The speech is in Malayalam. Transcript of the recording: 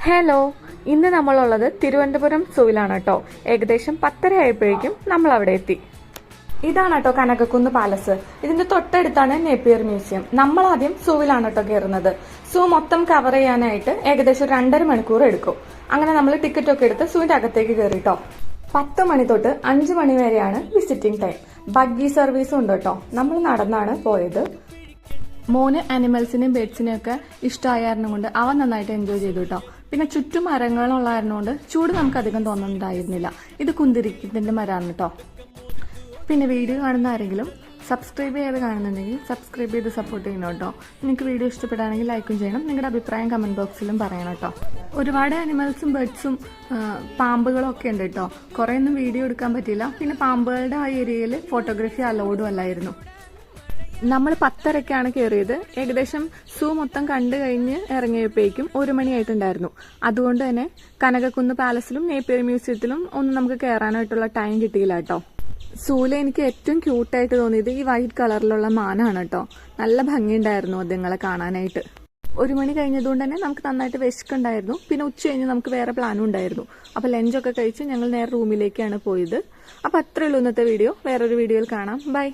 ഹലോ, ഇന്ന് നമ്മളുള്ളത് തിരുവനന്തപുരം സൂവിലാണ് കേട്ടോ. ഏകദേശം 10:30 ആയപ്പോഴേക്കും നമ്മൾ അവിടെ എത്തി. ഇതാണ് കേട്ടോ കനകക്കുന്ന് പാലസ്. ഇതിന്റെ തൊട്ടടുത്താണ് നേപ്പിയർ മ്യൂസിയം. നമ്മൾ ആദ്യം സൂവിലാണ് കേട്ടോ കയറുന്നത്. സൂ മൊത്തം കവർ ചെയ്യാനായിട്ട് ഏകദേശം 2.5 മണിക്കൂർ എടുക്കും. അങ്ങനെ നമ്മൾ ടിക്കറ്റ് ഒക്കെ എടുത്ത് സൂവിന്റെ അകത്തേക്ക് കയറിട്ടോ. 10 മണി തൊട്ട് 5 മണി വരെയാണ് വിസിറ്റിംഗ് ടൈം. ബഗ്ഗി സർവീസും ഉണ്ട് കേട്ടോ. നമ്മൾ നടന്നാണ് പോയത്. മോന് ആനിമൽസിനെയും ബേഡ്സിനെയും ഒക്കെ ഇഷ്ടമായ കാരണം കൊണ്ട് അവൻ നന്നായിട്ട് എൻജോയ് ചെയ്തു കേട്ടോ. പിന്നെ ചുറ്റും മരങ്ങളുള്ള കാരണം കൊണ്ട് ചൂട് നമുക്ക് അധികം തോന്നുന്നുണ്ടായിരുന്നില്ല. ഇത് കുന്തിരിക്കത്തിന്റെ മരമാണ് കേട്ടോ. പിന്നെ വീഡിയോ കാണുന്ന ആരെങ്കിലും സബ്സ്ക്രൈബ് ചെയ്യാതെ കാണുന്നുണ്ടെങ്കിൽ സബ്സ്ക്രൈബ് ചെയ്ത് സപ്പോർട്ട് ചെയ്യണം കേട്ടോ. നിങ്ങൾക്ക് വീഡിയോ ഇഷ്ടപ്പെടുകയാണെങ്കിൽ ലൈക്കും ചെയ്യണം. നിങ്ങളുടെ അഭിപ്രായം കമന്റ് ബോക്സിലും പറയണം കേട്ടോ. ഒരുപാട് ആനിമൽസും ബേഡ്സും പാമ്പുകളും ഒക്കെ ഉണ്ട് കേട്ടോ. കുറേ ഒന്നും വീഡിയോ എടുക്കാൻ പറ്റിയില്ല. പിന്നെ പാമ്പുകളുടെ ആ ഏരിയയിൽ ഫോട്ടോഗ്രാഫി അലൗഡും അല്ലായിരുന്നു. നമ്മൾ 10:30-ക്കാണ് കയറിയത്. ഏകദേശം സൂ മൊത്തം കണ്ടു കഴിഞ്ഞ് ഇറങ്ങിയപ്പോഴേക്കും 1 മണിയായിട്ടുണ്ടായിരുന്നു. അതുകൊണ്ട് തന്നെ കനകക്കുന്ന് പാലസിലും നേപ്പിയർ മ്യൂസിയത്തിലും ഒന്നും നമുക്ക് കയറാനായിട്ടുള്ള ടൈം കിട്ടിയില്ല കേട്ടോ. സൂവിൽ എനിക്ക് ഏറ്റവും ക്യൂട്ടായിട്ട് തോന്നിയത് ഈ വൈറ്റ് കളറിലുള്ള മാനാണ് കേട്ടോ. നല്ല ഭംഗിയുണ്ടായിരുന്നു അതുങ്ങളെ കാണാനായിട്ട്. 1 മണി കഴിഞ്ഞതുകൊണ്ട് തന്നെ നമുക്ക് നന്നായിട്ട് വിശക്കുണ്ടായിരുന്നു. പിന്നെ ഉച്ച കഴിഞ്ഞ് നമുക്ക് വേറെ പ്ലാനും ഉണ്ടായിരുന്നു. അപ്പൊ ലഞ്ചൊക്കെ കഴിച്ച് ഞങ്ങൾ നേരെ റൂമിലേക്കാണ് പോയത്. അപ്പൊ അത്രേ ഉള്ളൂ ഇന്നത്തെ വീഡിയോ. വേറൊരു വീഡിയോയിൽ കാണാം. ബൈ.